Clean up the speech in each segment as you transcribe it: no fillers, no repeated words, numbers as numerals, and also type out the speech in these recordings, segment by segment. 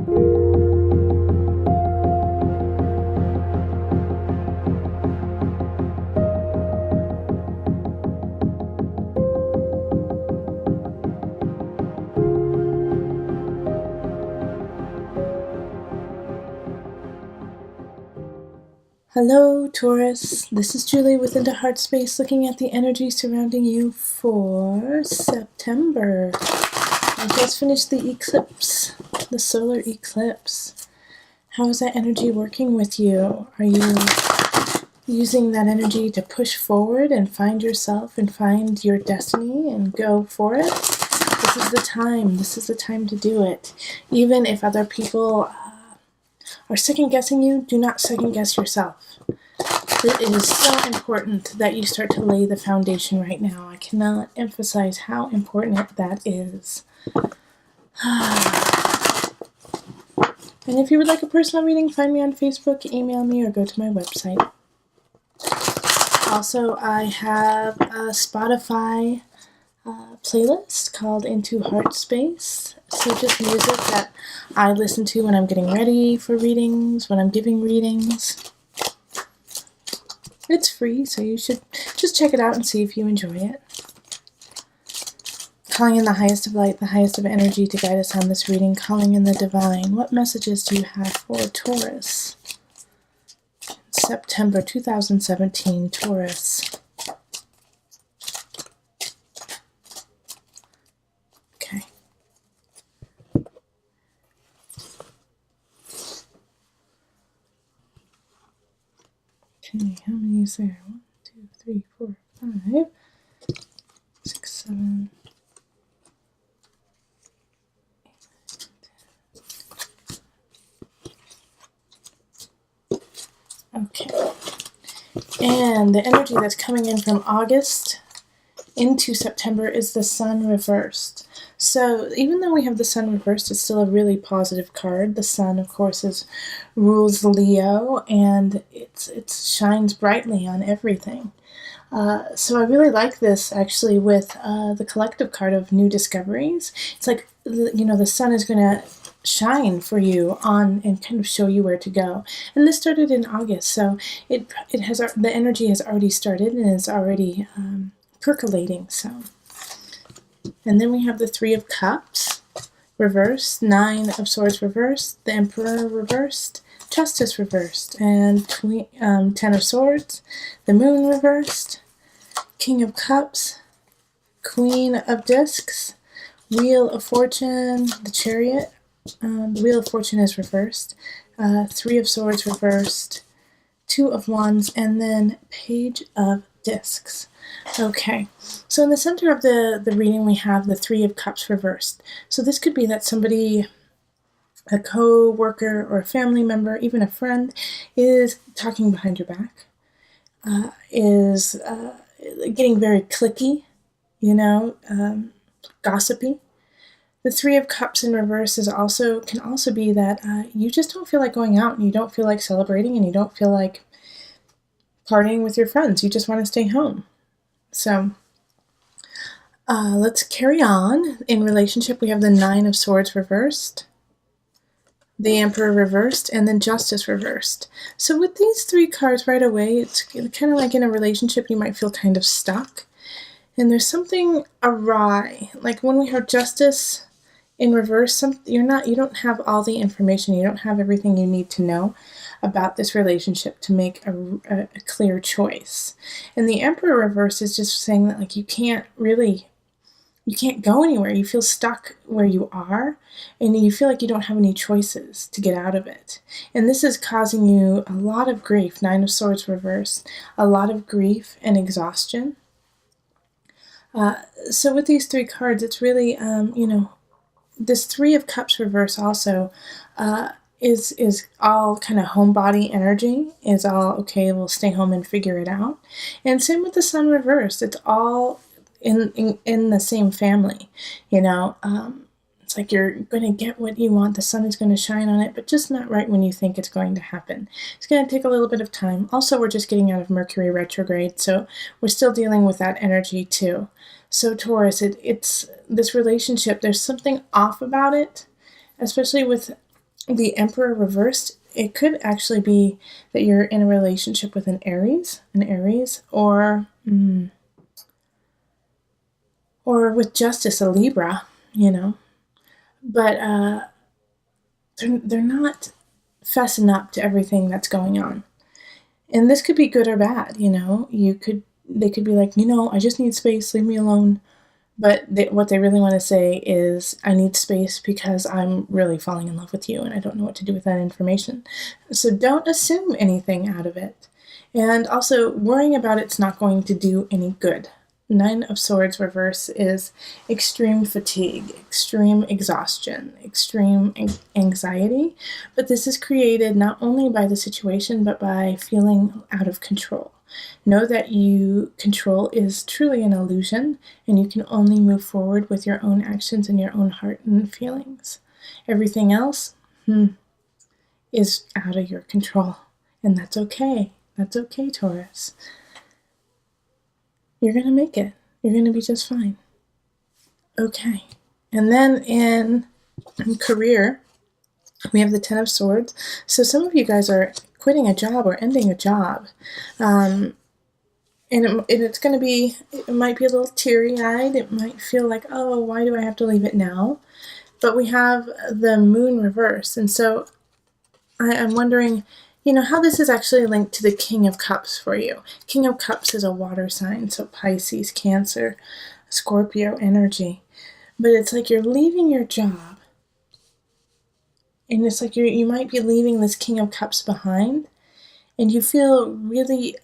Hello, Taurus. This is Julie with Into Heartspace, looking at the energy surrounding you for September. I just finished the eclipse, the solar eclipse. How is that energy working with you? Are you using that energy to push forward and find yourself and find your destiny and go for it? This is the time. This is the time to do it. Even if other people are second-guessing you, do not second-guess yourself. It is so important that you start to lay the foundation right now. I cannot emphasize how important that is. And if you would like a personal reading, find me on Facebook, email me, or go to my website. Also, I have a Spotify playlist called Into Heartspace. So just music that I listen to when I'm getting ready for readings, when I'm giving readings. It's free, so you should just check it out and see if you enjoy it. Calling in the highest of light, the highest of energy to guide us on this reading. Calling in the divine. What messages do you have for Taurus? September 2017, Taurus. Okay. Okay, how many is there? 1, 2, 3, 4, 5, 6, 7, 8, 9, 10. Okay. And the energy that's coming in from August into September is the Sun reversed. So even though we have the Sun reversed, it's still a really positive card. The Sun, of course, rules Leo, and it shines brightly on everything. So I really like this, actually, with the collective card of new discoveries. It's like, the Sun is going to shine for you on and kind of show you where to go. And this started in August, so it has, the energy has already started and is already percolating. So, and then we have the Three of Cups reversed, Nine of Swords reversed, the Emperor reversed, Justice reversed, and Ten of Swords, the Moon reversed, King of Cups, Queen of Discs, Wheel of Fortune, the Chariot. The Wheel of Fortune is reversed, Three of Swords reversed, Two of Wands, and then Page of Discs. Okay, so in the center of the reading we have the Three of Cups reversed. So this could be that somebody, a co-worker or a family member, even a friend, is talking behind your back, is getting very cliquey, gossipy. The Three of Cups in reverse can also be that you just don't feel like going out, and you don't feel like celebrating, and you don't feel like partying with your friends. You just want to stay home. So let's carry on. In relationship, we have the Nine of Swords reversed, the Emperor reversed, and then Justice reversed. So with these three cards right away, it's kind of like in a relationship, you might feel kind of stuck. And there's something awry. Like when we have Justice in reverse, you don't have all the information. You don't have everything you need to know about this relationship to make a clear choice. And the Emperor reverse is just saying that, like, you can't go anywhere. You feel stuck where you are, and you feel like you don't have any choices to get out of it. And this is causing you a lot of grief. Nine of Swords reversed, a lot of grief and exhaustion. So with these three cards, it's really, this Three of Cups reverse also is all kind of homebody energy, is all, okay, we'll stay home and figure it out. And same with the Sun reversed. It's all in the same family, It's like you're going to get what you want. The sun is going to shine on it, but just not right when you think it's going to happen. It's going to take a little bit of time. Also, we're just getting out of Mercury retrograde, so we're still dealing with that energy too. So Taurus, it's this relationship, there's something off about it, especially with the Emperor reversed, it could actually be that you're in a relationship with an Aries, or with Justice, a Libra, But they're not fessing up to everything that's going on. And this could be good or bad, They could be like, I just need space, leave me alone. But what they really want to say is, I need space because I'm really falling in love with you and I don't know what to do with that information. So don't assume anything out of it. And also, worrying about it's not going to do any good. Nine of Swords reverse is extreme fatigue, extreme exhaustion, extreme anxiety. But this is created not only by the situation, but by feeling out of control. Know that control is truly an illusion, and you can only move forward with your own actions and your own heart and feelings. Everything else is out of your control, and that's okay. That's okay, Taurus. You're going to make it. You're going to be just fine. Okay. And then in career, we have the Ten of Swords. So some of you guys are quitting a job or ending a job. And it's going to be, it might be a little teary-eyed. It might feel like, oh, why do I have to leave it now? But we have the Moon reverse. And so I'm wondering, how this is actually linked to the King of Cups for you. King of Cups is a water sign, so Pisces, Cancer, Scorpio energy. But it's like you're leaving your job. And it's like you might be leaving this King of Cups behind. And you feel really,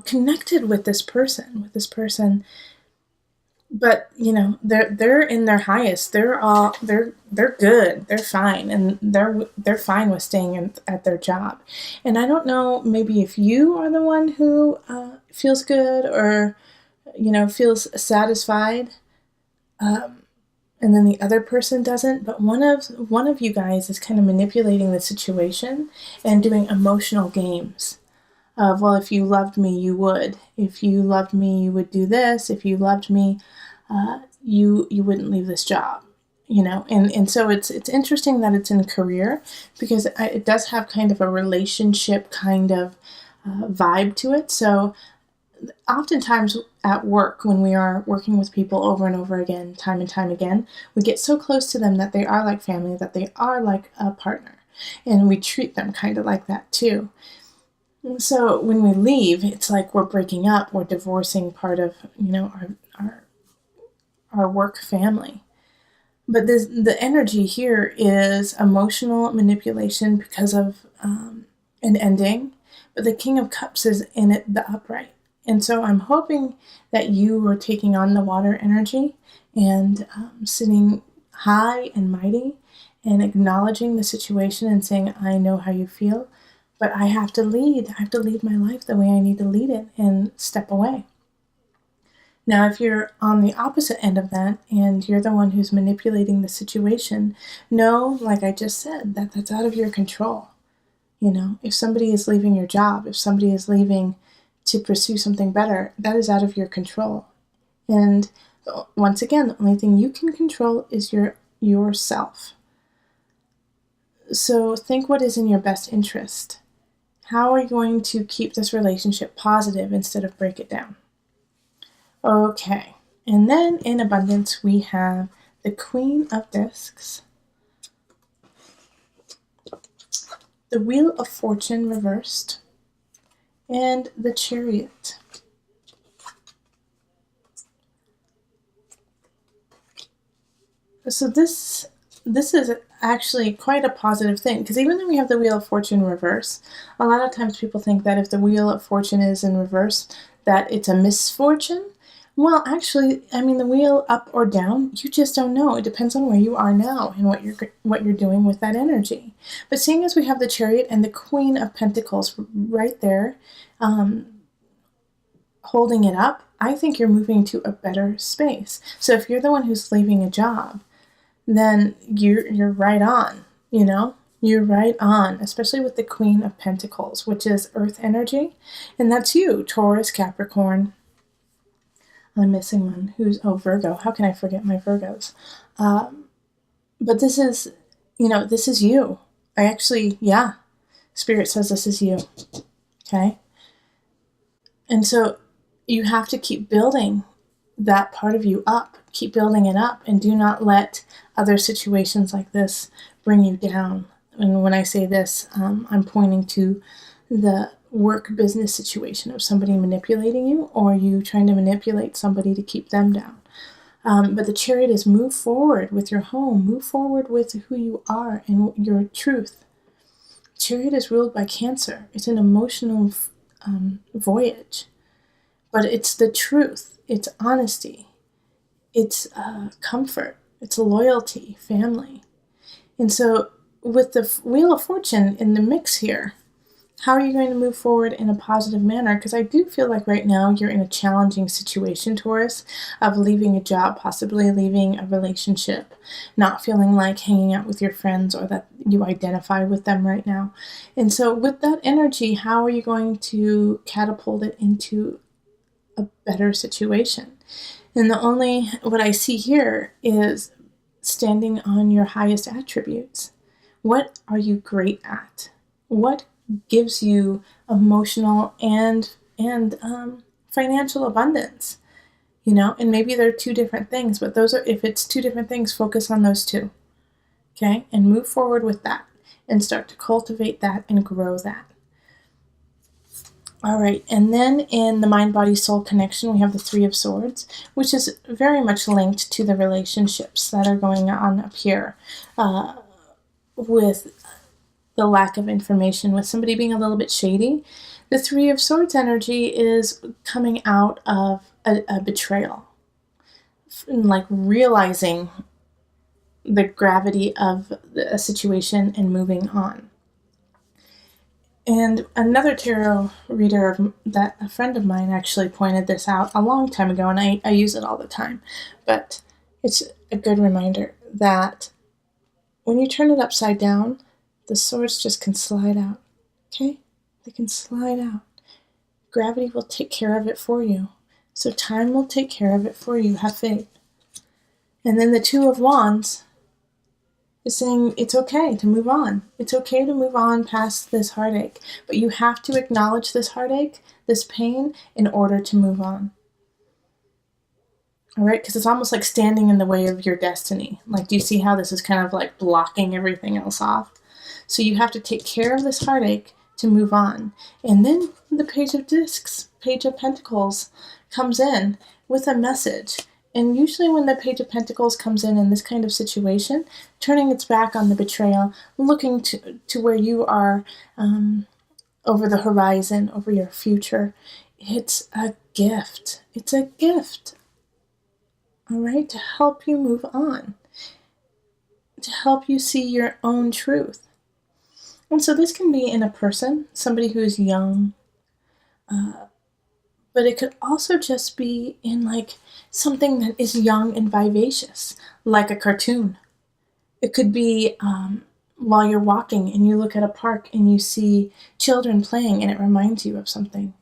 connected with this person. But they're in their highest. They're good. They're fine, and they're fine with staying at their job. And I don't know, maybe if you are the one who feels good or feels satisfied, and then the other person doesn't. But one of you guys is kind of manipulating the situation and doing emotional games. Of, well, if you loved me, you would. If you loved me, you would do this. If you loved me, you wouldn't leave this job, And so it's interesting that it's in career, because it does have kind of a relationship kind of vibe to it. So oftentimes at work, when we are working with people over and over again, time and time again, we get so close to them that they are like family, that they are like a partner. And we treat them kind of like that too. So when we leave, it's like we're breaking up, we're divorcing part of, our work family. But the energy here is emotional manipulation because of an ending. But the King of Cups is in it, the upright. And so I'm hoping that you are taking on the water energy and sitting high and mighty and acknowledging the situation and saying, I know how you feel. But I have to lead. I have to lead my life the way I need to lead it and step away. Now, if you're on the opposite end of that and you're the one who's manipulating the situation, know, like I just said, that that's out of your control. If somebody is leaving your job, if somebody is leaving to pursue something better, that is out of your control. And once again, the only thing you can control is yourself. So think what is in your best interest. How are you going to keep this relationship positive instead of break it down? Okay, and then in abundance, we have the Queen of Discs, the Wheel of Fortune reversed, and the Chariot. So this is actually quite a positive thing, because even though we have the Wheel of Fortune reverse, a lot of times people think that if the Wheel of Fortune is in reverse, that it's a misfortune. Well, actually, the wheel up or down, you just don't know. It depends on where you are now and what you're doing with that energy. But seeing as we have the Chariot and the Queen of Pentacles right there, holding it up, I think you're moving to a better space. So if you're the one who's leaving a job, then you're right on, You're right on, especially with the Queen of Pentacles, which is Earth energy. And that's you, Taurus, Capricorn. I'm missing one. Virgo. How can I forget my Virgos? But this is this is you. Spirit says this is you. Okay? And so you have to keep building that part of you up. Keep building it up, and do not let other situations like this bring you down. And when I say this, I'm pointing to the work business situation of somebody manipulating you, or you trying to manipulate somebody to keep them down. But the Chariot is move forward with your home, move forward with who you are and your truth. Chariot is ruled by Cancer. It's an emotional voyage, but it's the truth, it's honesty, it's comfort, it's loyalty, family. And so with the Wheel of Fortune in the mix here, how are you going to move forward in a positive manner? Because I do feel like right now you're in a challenging situation, Taurus, of leaving a job, possibly leaving a relationship, not feeling like hanging out with your friends or that you identify with them right now. And so with that energy, how are you going to catapult it into a better situation? And what I see here is standing on your highest attributes. What are you great at? What gives you emotional and financial abundance? And maybe they're two different things, but if it's two different things, focus on those two. Okay? And move forward with that and start to cultivate that and grow that. All right, and then in the mind-body-soul connection, we have the Three of Swords, which is very much linked to the relationships that are going on up here with the lack of information, with somebody being a little bit shady. The Three of Swords energy is coming out of a betrayal, like realizing the gravity of a situation and moving on. And another tarot reader that a friend of mine actually pointed this out a long time ago, and I use it all the time, but it's a good reminder that when you turn it upside down, the swords just can slide out, okay? They can slide out. Gravity will take care of it for you. So time will take care of it for you. Have faith. And then the Two of Wands is saying it's okay to move on. It's okay to move on past this heartache. But you have to acknowledge this heartache, this pain, in order to move on. All right? Because it's almost like standing in the way of your destiny. Like, do you see how this is kind of like blocking everything else off? So you have to take care of this heartache to move on. And then the Page of Discs, Page of Pentacles, comes in with a message. And usually when the Page of Pentacles comes in this kind of situation, turning its back on the betrayal, looking to where you are over the horizon, over your future, it's a gift. It's a gift, all right, to help you move on, to help you see your own truth. And so this can be in a person, somebody who's young, but it could also just be in like something that is young and vivacious, like a cartoon. It could be while you're walking and you look at a park and you see children playing and it reminds you of something.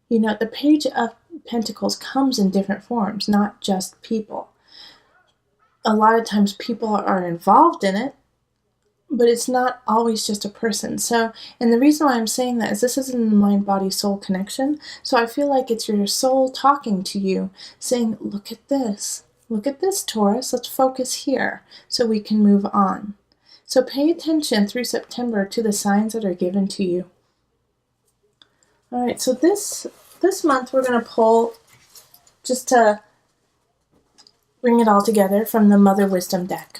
The Page of Pentacles comes in different forms, not just people. A lot of times people are involved in it, but it's not always just a person. So, and the reason why I'm saying that is this is in the mind-body-soul connection. So I feel like it's your soul talking to you, saying, look at this, Taurus, let's focus here so we can move on. So pay attention through September to the signs that are given to you. All right, so this month we're going to pull, just to bring it all together, from the Mother Wisdom deck.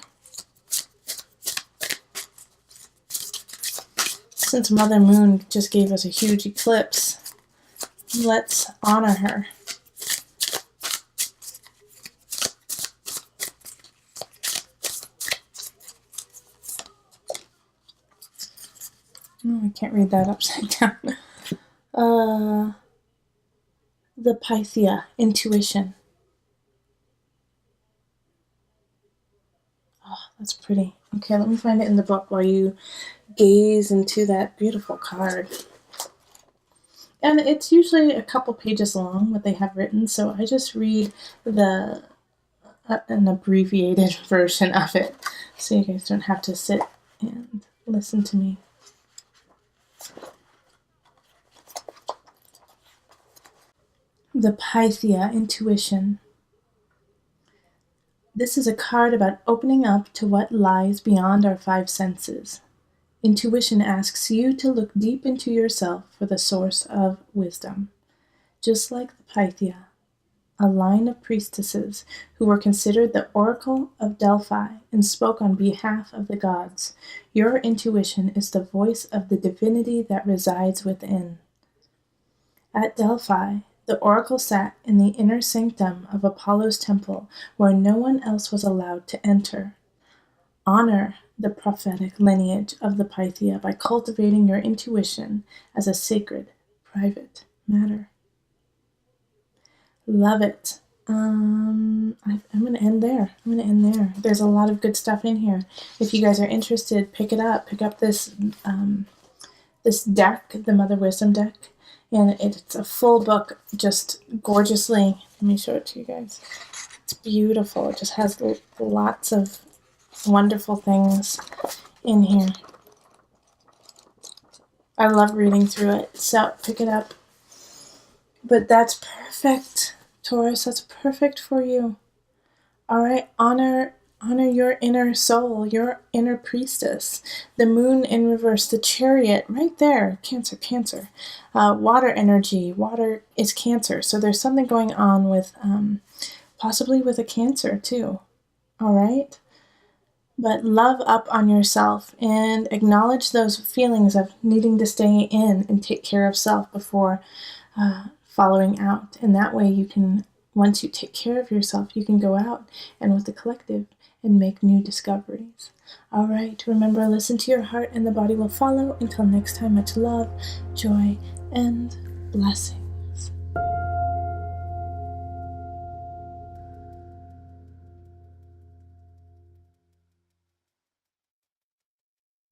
Since Mother Moon just gave us a huge eclipse, let's honor her. Oh, I can't read that upside down. The Pythia, intuition. Oh, that's pretty. Okay, let me find it in the book while you gaze into that beautiful card. And it's usually a couple pages long, what they have written, so I just read an abbreviated version of it. so you guys don't have to sit and listen to me. The Pythia, Intuition. This is a card about opening up to what lies beyond our five senses. Intuition asks you to look deep into yourself for the source of wisdom. Just like the Pythia, a line of priestesses who were considered the Oracle of Delphi and spoke on behalf of the gods, your intuition is the voice of the divinity that resides within. At Delphi, the oracle sat in the inner sanctum of Apollo's temple where no one else was allowed to enter. Honor the prophetic lineage of the Pythia by cultivating your intuition as a sacred, private matter. Love it. I'm going to end there. There's a lot of good stuff in here. If you guys are interested, pick it up. Pick up this this deck, the Mother Wisdom deck. And it's a full book, just gorgeously. Let me show it to you guys. It's beautiful. It just has lots of wonderful things in here. I love reading through it, so pick it up. But that's perfect, Taurus. That's perfect for you. All right, honor your inner soul, your inner priestess. The moon in reverse, the chariot, right there. Cancer. Water energy. Water is Cancer. So there's something going on with, possibly with a Cancer too. All right? But love up on yourself and acknowledge those feelings of needing to stay in and take care of self before following out. And that way you can, once you take care of yourself, you can go out and with the collective and make new discoveries. All right, remember, listen to your heart and the body will follow. Until next time, much love, joy, and blessing.